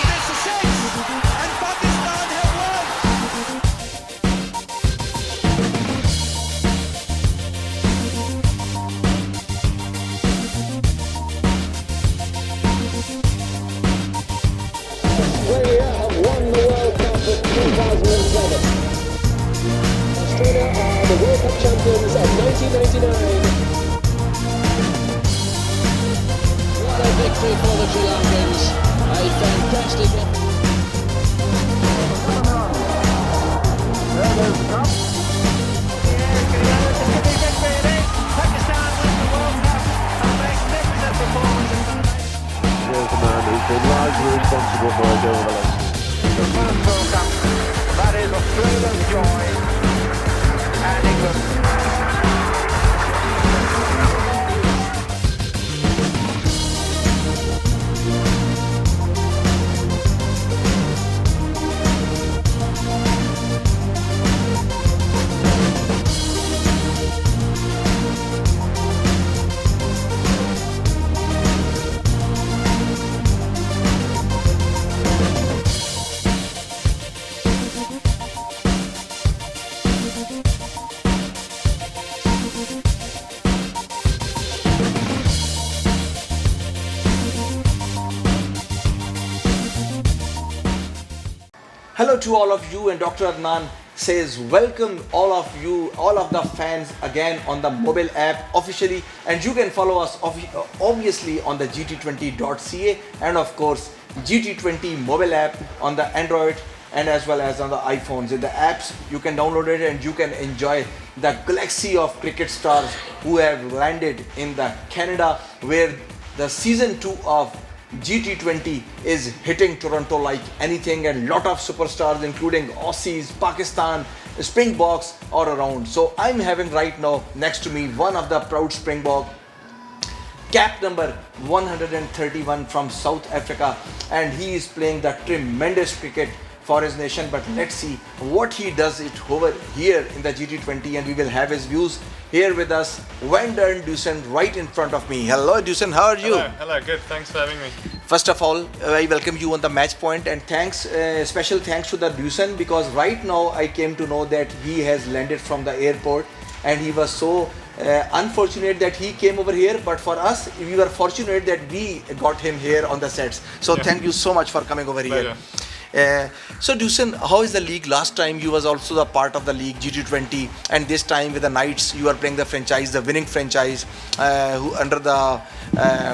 It's a six, and Pakistan have won. Australia have won the World Cup of 2007. Australia are the World Cup champions of 1999. What a victory for the Sri Lankans. A fantastic Pakistan wins the World Cup. A magnificent performance. Here's the man who's been largely responsible for us over the last. The first World Cup. That is Australia's joy. And England. Hello to all of you, and Dr. Adnan says welcome all of you, all of the fans again on the mobile app officially, and you can follow us obviously on the gt20.ca and of course GT20 mobile app on the Android and as well as on the iPhones. In the apps you can download it and you can enjoy the galaxy of cricket stars who have landed in the Canada, where the season 2 of GT20 is hitting Toronto like anything, and lot of superstars including Aussies, Pakistan, Springboks all around. So I'm having right now next to me one of the proud Springbok, cap number 131 from South Africa, and he is playing the tremendous cricket for his nation. But let's see what he does it over here in the GT20, and we will have his views here with us. Dussen right in front of me. Hello Dussen, how are you? Hello, good. Thanks for having me. First of all, I welcome you on the match point, and thanks, special thanks to the Dussen, because right now I came to know that he has landed from the airport, and he was so unfortunate that he came over here, but for us we were fortunate that we got him here on the sets. So thank you so much for coming over here. So Dussen, how is the league? Last time you was also the part of the league GT20, and this time with the Knights you are playing the franchise, the winning franchise, who under the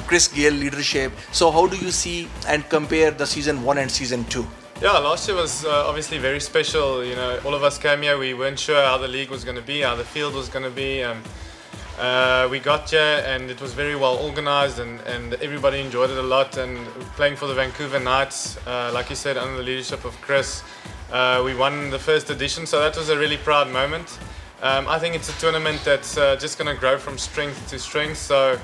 Chris Gayle leadership. So how do you see and compare the season 1 and season 2? Yeah, last year was obviously very special. You know, all of us came here, we weren't sure how the league was going to be, how the field was going to be. We got here and it was very well organized, and everybody enjoyed it a lot. And playing for the Vancouver Knights, like you said, under the leadership of Chris, we won the first edition, so that was a really proud moment. I think it's a tournament that's just going to grow from strength to strength. So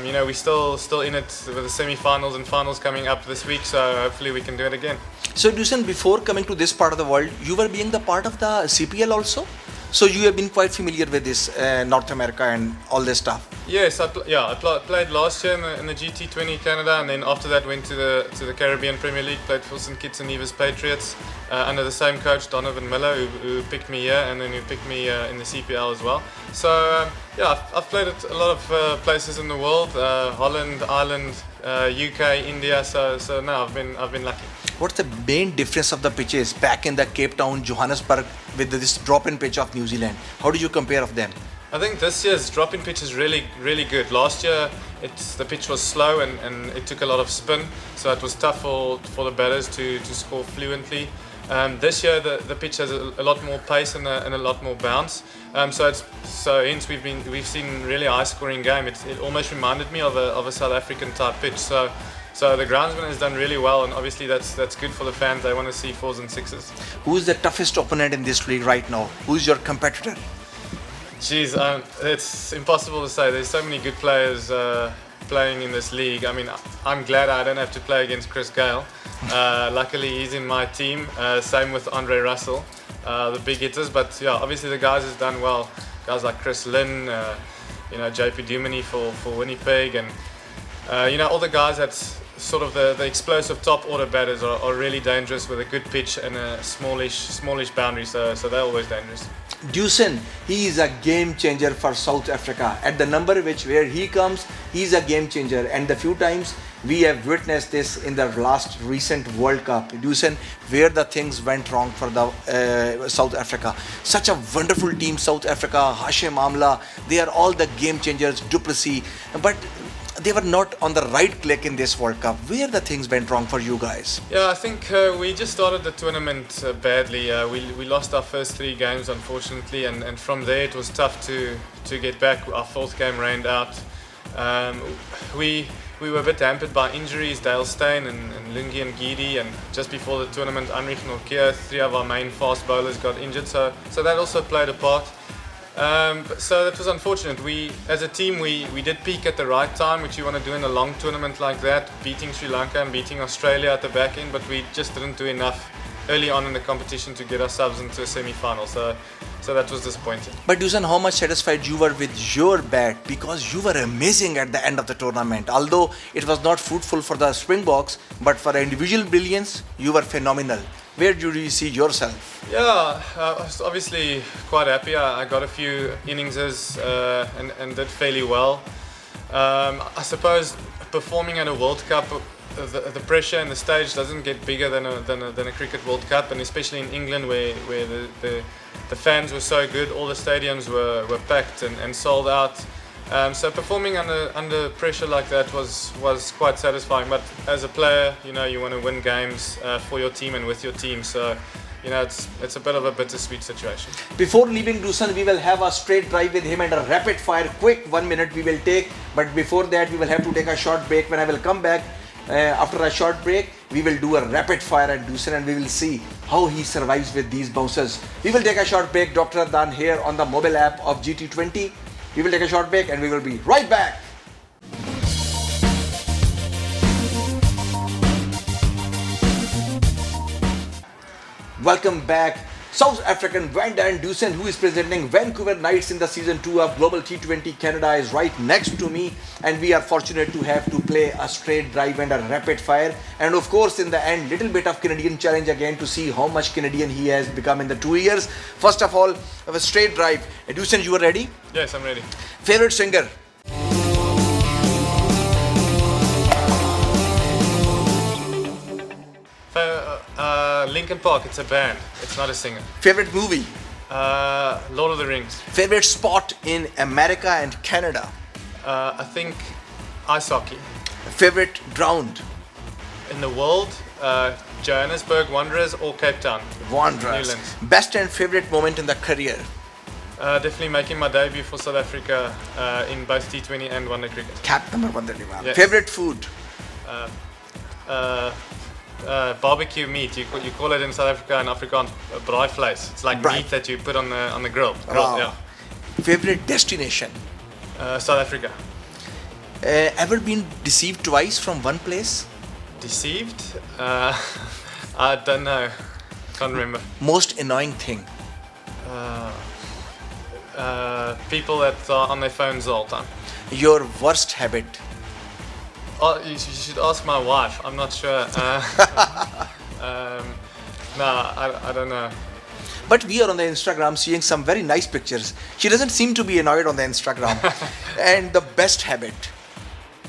you know, we're still in it with the semi-finals and finals coming up this week, so hopefully we can do it again. So Dussen, before coming to this part of the world, you were being the part of the CPL also? So you have been quite familiar with this North America and all this stuff. Yes, I played last year in the GT20 Canada, and then after that went to the Caribbean Premier League, played for St Kitts and Nevis Patriots under the same coach Donovan Miller, who picked me here, and then who picked me in the CPL as well. So yeah, I've played at a lot of places in the world, Holland, Ireland, UK, India. So no, I've been lucky. What's the main difference of the pitches back in the Cape Town, Johannesburg with this drop-in pitch of New Zealand? How do you compare of them? I think this year's drop-in pitch is really good. Last year the pitch was slow and it took a lot of spin, so it was tough for the batters to score fluently. This year the pitch has a lot more pace and a lot more bounce. So hence we've seen really high scoring game. It almost reminded me of a South African type pitch. So the groundsman has done really well, and obviously that's good for the fans. They want to see 4s and 6s. Who is the toughest opponent in this league right now? Who is your competitor? Geez, it's impossible to say. There's so many good players playing in this league. I mean, I'm glad I don't have to play against Chris Gayle. Luckily, he's in my team. Same with Andre Russell, the big hitters. But yeah, obviously the guys has done well. Guys like Chris Lynn, JP Duminy for Winnipeg, and all the guys that's sort of the explosive top order batters are really dangerous with a good pitch and a smallish boundary, so they're always dangerous. Dussen, he is a game changer for South Africa. At the number where he comes, he's a game changer. And the few times we have witnessed this in the last recent World Cup, Dussen, where the things went wrong for the South Africa. Such a wonderful team, South Africa, Hashim Amla, they are all the game changers, Du Plessis. But they were not on the right click in this World Cup. Where the things went wrong for you guys? Yeah, I think we just started the tournament badly. We lost our first 3 games, unfortunately, and from there it was tough to get back. Our 4th game rained out. We were a bit hampered by injuries, Dale Steyn and Lungi and Gidi, and just before the tournament, Anrich Norkeer, 3 of our main fast bowlers got injured, so that also played a part. So that was unfortunate. We, as a team, we did peak at the right time, which you want to do in a long tournament like that, beating Sri Lanka and beating Australia at the back end, but we just didn't do enough early on in the competition to get ourselves into a semi-final. So that was disappointing. But Dussen, how much satisfied you were with your bat? Because you were amazing at the end of the tournament. Although it was not fruitful for the Springboks, but for individual brilliance, you were phenomenal. Where do you see yourself? Yeah, I was obviously quite happy. I got a few inningses and did fairly well. I suppose performing at a World Cup, the pressure and the stage doesn't get bigger than a Cricket World Cup, and especially in England where the fans were so good, all the stadiums were packed and sold out. So performing under pressure like that was quite satisfying. But as a player, you want to win games for your team and with your team. So it's a bit of a bittersweet situation. Before leaving Dussen, we will have a straight drive with him and a rapid fire, quick 1 minute we will take. But before that, we will have to take a short break. When I will come back after a short break, we will do a rapid fire at Dussen and we will see how he survives with these bouncers. We will take a short break. Dr. Adnan here on the mobile app of GT20. We will take a short break and we will be right back. Welcome back. South African Van Dan Dussen, who is presenting Vancouver Knights in the Season 2 of Global T20 Canada, is right next to me, and we are fortunate to have to play a straight drive and a rapid fire, and of course in the end little bit of Canadian challenge again to see how much Canadian he has become in the 2 years. First of all, a straight drive. Dussen, you are ready? Yes, I'm ready. Favorite singer? Linkin Park, it's a band, it's not a singer. Favorite movie? Lord of the Rings. Favorite sport in America and Canada? I think ice hockey. Favorite ground? In the world, Johannesburg Wanderers or Cape Town. Wanderers. Newlands. Best and favorite moment in the career? Definitely making my debut for South Africa in both T20 and One Day Cricket. Cap number 131. Yes. Favorite food? Barbecue meat. You call it in South Africa and Afrikaans braaivleis. It's like Braai. meat that you put on the grill. Wow. Yeah. Favorite destination? South Africa. Ever been deceived twice from one place? Deceived? I don't know. Can't remember. Most annoying thing? People that are on their phones all the time. Your worst habit? Oh, you should ask my wife. I'm not sure. No, I don't know. But we are on the Instagram seeing some very nice pictures. She doesn't seem to be annoyed on the Instagram. And the best habit?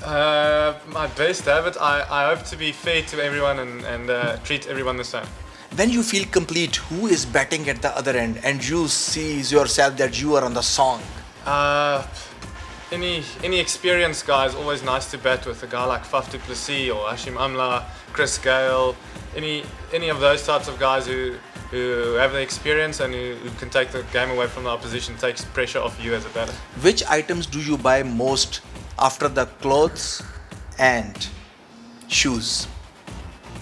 My best habit, I hope to be fair to everyone and treat everyone the same. When you feel complete, who is batting at the other end and you see yourself that you are on the song? Any experienced guy is always nice to bat with. A guy like Du Plessis or Hashim Amla, Chris Gale, any of those types of guys who have the experience and who can take the game away from the opposition, takes pressure off you as a batter. Which items do you buy most after the clothes and shoes?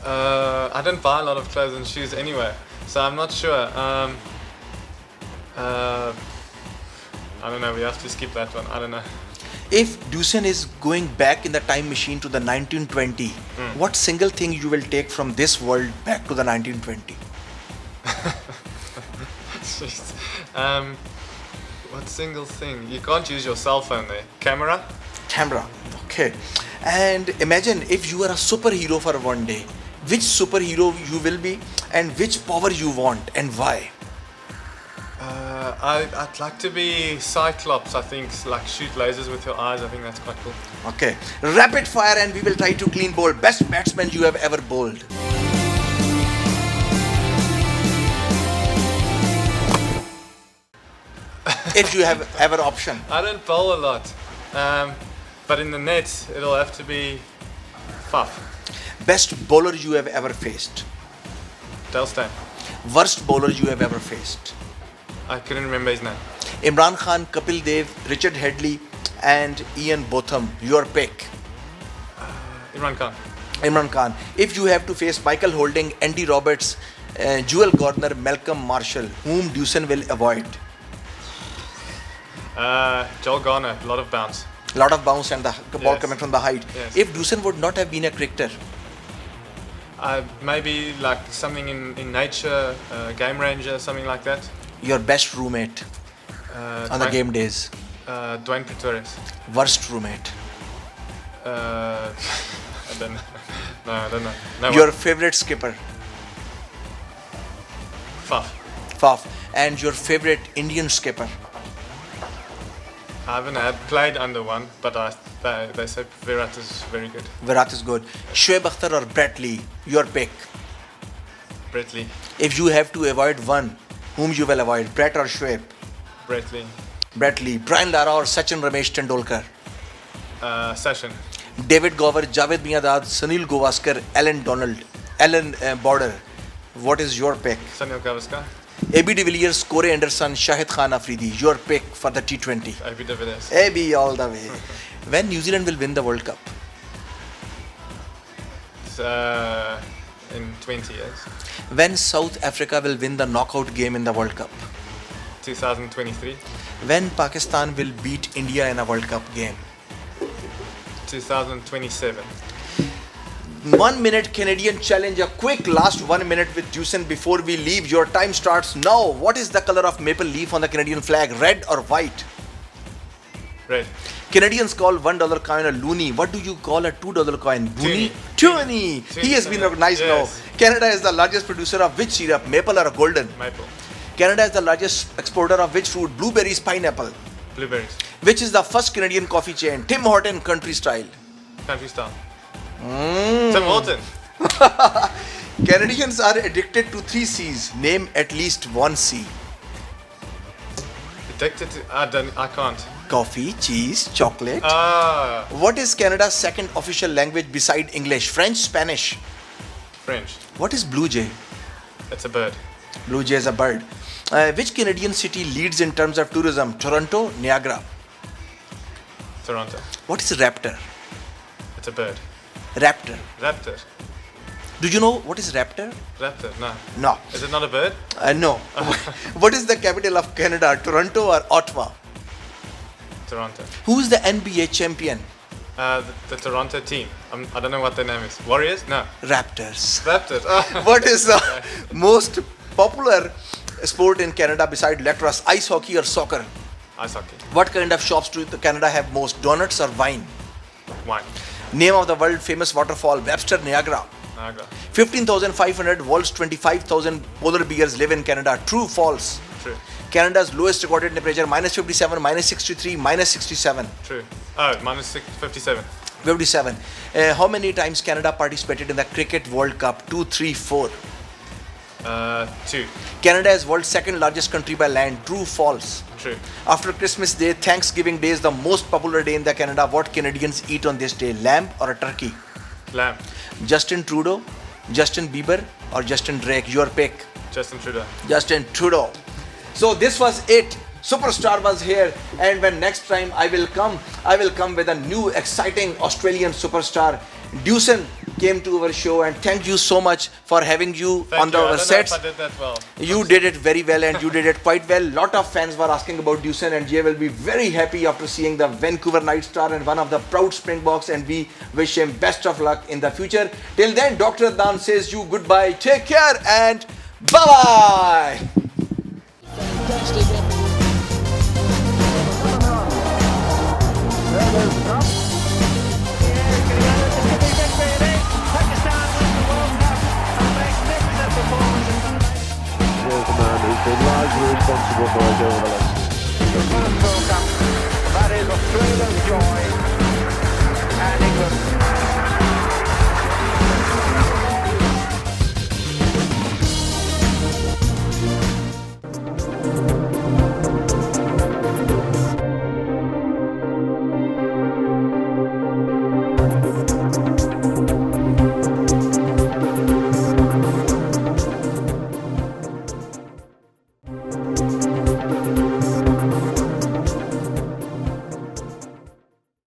I don't buy a lot of clothes and shoes anyway, so I'm not sure. I don't know, we have to skip that one. I don't know. If Dussen is going back in the time machine to the 1920, what single thing you will take from this world back to the 1920? Jeez. What single thing? You can't use your cell phone there. Camera? Camera. Okay. And imagine if you are a superhero for one day, which superhero you will be and which power you want and why? I'd like to be Cyclops. I think, like shoot lasers with your eyes. I think that's quite cool. Okay, rapid fire and we will try to clean bowl. Best batsman you have ever bowled. If you have ever option. I don't bowl a lot, but in the net it'll have to be Faf. Best bowler you have ever faced. Delstein. Worst bowler you have ever faced. I couldn't remember his name. Imran Khan, Kapil Dev, Richard Headley and Ian Botham. Your pick. Imran Khan. Imran Khan. If you have to face Michael Holding, Andy Roberts, Jewel Gardner, Malcolm Marshall, whom Dussen will avoid? Joel Garner. A lot of bounce. Lot of bounce and the ball Yes. coming from the height. Yes. If Dussen would not have been a cricketer, Maybe like something in nature, game ranger, something like that. your best roommate on the game days. Dwayne Pretorius. Worst roommate. I don't know. No, I don't know. No Your one. favorite skipper. Faf. Faf. And your favorite Indian skipper. I haven't played under one, but they say Virat is very good. Virat is good. Shoaib Akhtar or Brett Lee. Your pick. Brett Lee. If you have to avoid one, whom you will avoid? Brett or Shoaib? Brett Lee. Brett Lee. Brian Lara or Sachin Ramesh Tendulkar? Session. David Gower, Javed Miandad, Sunil Gavaskar, Alan Border. What is your pick? Sunil Gavaskar. AB de Villiers, Corey Anderson, Shahid Khan Afridi. Your pick for the T20. AB de Villiers. AB all the way. When New Zealand will win the World Cup? It's, in 20 years. When South Africa will win the knockout game in the World Cup? 2023. When Pakistan will beat India in a World Cup game? 2027. 1 minute Canadian challenge, a quick last 1 minute with Dussen before we leave. Your time starts now. What is the color of maple leaf on the Canadian flag? Red or white? Red. Canadians call $1 coin a loonie. What do you call a $2 coin? Boonie? Toonie. Toonie. He has been recognized Yes. now. Canada is the largest producer of which syrup? Maple or golden? Maple. Canada is the largest exporter of which fruit? Blueberries, pineapple. Blueberries. Which is the first Canadian coffee chain? Tim Horton, Country Style. Country style. Tim Horton. Canadians are addicted to 3 C's. Name at least one C. Addicted to. I can't. Coffee, cheese, chocolate. Ah, What is Canada's second official language beside English? French, Spanish. French. What is Blue Jay? It's a bird. Blue Jay is a bird. Which Canadian city leads in terms of tourism? Toronto, Niagara. Toronto. What is raptor? It's a bird. Raptor. Raptor. Do you know what is raptor? Raptor. No. No. Is it not a bird? No. What is the capital of Canada? Toronto or Ottawa? Toronto. Who is the NBA champion? The Toronto team. I don't know what their name is. Warriors? No. Raptors. Raptors. Ah. What is the most popular sport in Canada beside lacrosse? Ice hockey or soccer? Ice hockey. What kind of shops do Canada have most? Donuts or wine? Wine. Name of the world famous waterfall? Webster, Niagara. Niagara. 15,500 volts, 25,000 polar bears live in Canada. True, false? True. Canada's lowest recorded temperature, minus 57, minus 63, minus 67. True. Oh, minus 57. 57. How many times Canada participated in the Cricket World Cup? 2, 3, 4. 2. Canada is world's second largest country by land. True, false? True. After Christmas Day, Thanksgiving Day is the most popular day in the Canada. What Canadians eat on this day? Lamb or a turkey? Lamb. Justin Trudeau, Justin Bieber or Justin Drake? Your pick. Justin Trudeau. Justin Trudeau. So this was it. Superstar was here, and when next time I will come with a new exciting Australian superstar. Dussen came to our show, and thank you so much for having you Thank on you. I our don't sets. know if I did that well. You did it very well, and you did it quite well. Lot of fans were asking about Dussen, and Jay will be very happy after seeing the Vancouver Night Star and one of the proud Springboks, and we wish him best of luck in the future. Till then, Dr. Adnan says you goodbye. Take care and bye-bye. Fantastic effort. There goes Trump. Yeah, responsible for us over the legs. The first World Cup, that is Australia's joy and England.